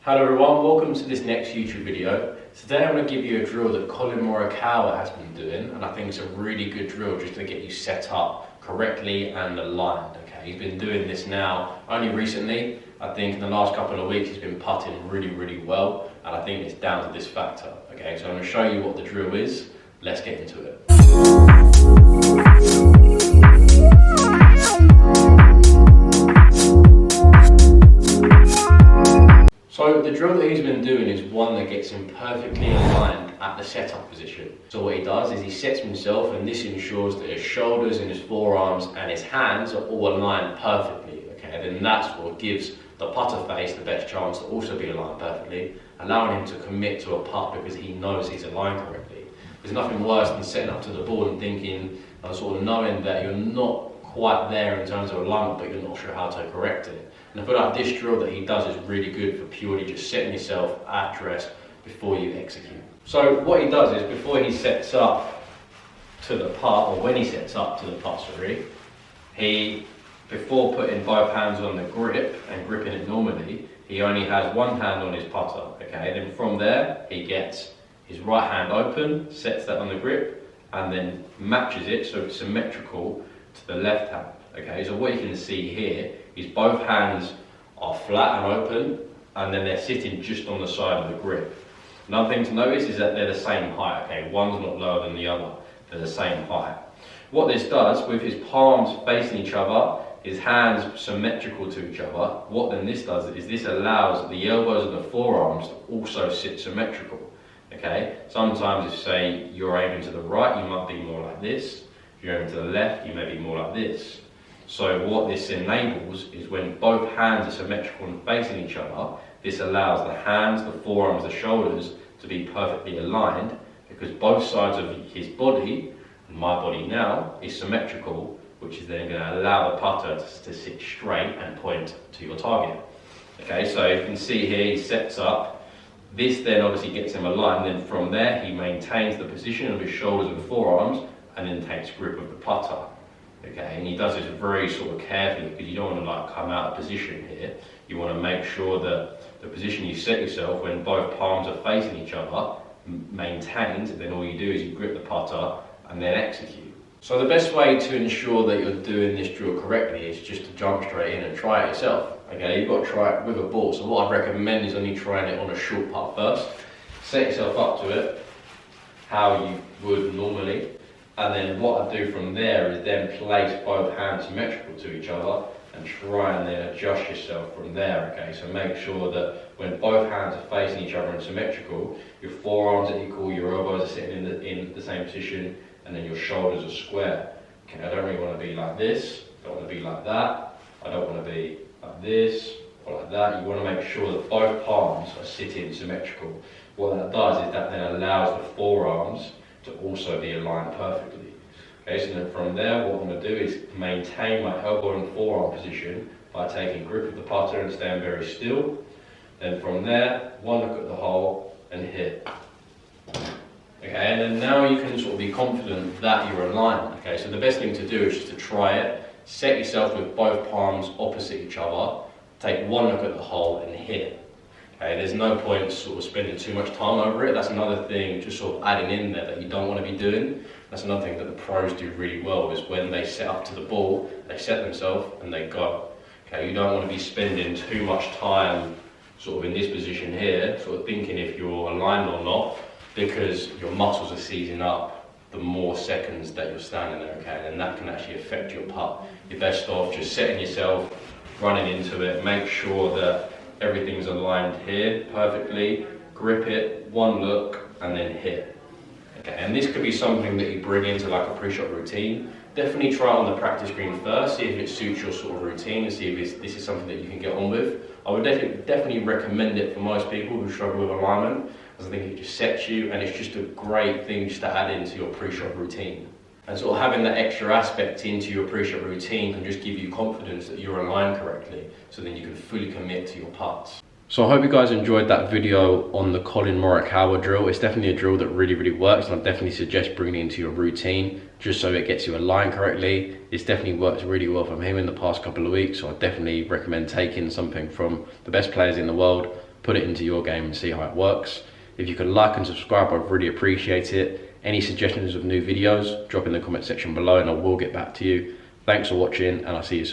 Hello everyone, welcome to this next YouTube video. Today I'm going to give you a drill that Colin Morikowa has been doing, and I think it's a really good drill just to get you set up correctly and aligned. Okay, he's been doing this now only recently. I think in the last couple of weeks he's been putting really well, and I think it's down to this factor. Okay, so I'm going to show you what the drill is. Let's get into it. So the drill that he's been doing is one that gets him perfectly aligned at the setup position. So what he does is he sets himself, and this ensures that his shoulders and his forearms and his hands are all aligned perfectly. Okay, then that's what gives the putter face the best chance to also be aligned perfectly, allowing him to commit to a putt because he knows he's aligned correctly. There's nothing worse than setting up to the ball and thinking, and sort of knowing that you're not quite there in terms of alignment, but you're not sure how to correct it. And I feel like this drill that he does is really good for purely just setting yourself at rest before you execute. So what he does is before he sets up to the putt, or when he sets up to the putt, before putting both hands on the grip and gripping it normally, he only has one hand on his putter. Okay, then from there he gets his right hand open, sets that on the grip, and then matches it so it's symmetrical to the left hand. Okay, so what you can see here is both hands are flat and open, and then they're sitting just on the side of the grip. Another thing to notice is that they're the same height. Okay, one's not lower than the other, they're the same height. What this does, with his palms facing each other, his hands symmetrical to each other, what then this does is this allows the elbows and the forearms to also sit symmetrical. Okay, sometimes if say you're aiming to the right, you might be more like this. If you're aiming to the left, you may be more like this. So what this enables is when both hands are symmetrical and facing each other, this allows the hands, the forearms, the shoulders to be perfectly aligned, because both sides of his body, and my body now, is symmetrical, which is then going to allow the putter to sit straight and point to your target. Okay, so you can see here he sets up. This then obviously gets him aligned, then from there he maintains the position of his shoulders and forearms and then takes grip of the putter. Okay, and he does this very sort of carefully because you don't want to like come out of position here. You want to make sure that the position you set yourself when both palms are facing each other maintains, and then all you do is you grip the putter and then execute. So the best way to ensure that you're doing this drill correctly is just to jump straight in and try it yourself. Okay, you've got to try it with a ball. So what I'd recommend is only trying it on a short putt first. Set yourself up to it how you would normally. And then what I do from there is then place both hands symmetrical to each other and try and then adjust yourself from there. Okay, so make sure that when both hands are facing each other and symmetrical, your forearms are equal, your elbows are sitting in the same position, and then your shoulders are square. Okay, I don't really want to be like this, I don't want to be like that, I don't want to be like this or like that. You want to make sure that both palms are sitting symmetrical. What that does is that then allows the forearms to also be aligned perfectly. Okay, so then from there what I'm going to do is maintain my elbow and forearm position by taking grip of the putter and staying very still. Then from there, one look at the hole and hit. Okay, and then now you can sort of be confident that you're aligned. Okay, so the best thing to do is just to try it, set yourself with both palms opposite each other, take one look at the hole and hit. Okay, there's no point sort of spending too much time over it. That's another thing, just sort of adding in there that you don't want to be doing. That's another thing that the pros do really well, is when they set up to the ball, they set themselves and they go. Okay, you don't want to be spending too much time sort of in this position here, sort of thinking if you're aligned or not, because your muscles are seizing up the more seconds that you're standing there. Okay, and that can actually affect your putt. You're best off just setting yourself, running into it, make sure that everything's aligned here perfectly, grip it, one look, and then hit. Okay, and this could be something that you bring into like a pre-shot routine. Definitely try it on the practice green first, see if it suits your sort of routine and see if this is something that you can get on with. I would definitely recommend it for most people who struggle with alignment, as I think it just sets you, and it's just a great thing just to add into your pre-shot routine. And sort of having that extra aspect into your pre-shot routine can just give you confidence that you're aligned correctly, so then you can fully commit to your putts. So I hope you guys enjoyed that video on the Colin Morikowa drill. It's definitely a drill that really works, and I definitely suggest bringing it into your routine just so it gets you aligned correctly. It's definitely worked really well from him in the past couple of weeks, so I definitely recommend taking something from the best players in the world put it into your game and see how it works. If you could like and subscribe, I'd really appreciate it. Any suggestions of new videos, drop in the comment section below and I will get back to you. Thanks for watching and I'll see you soon.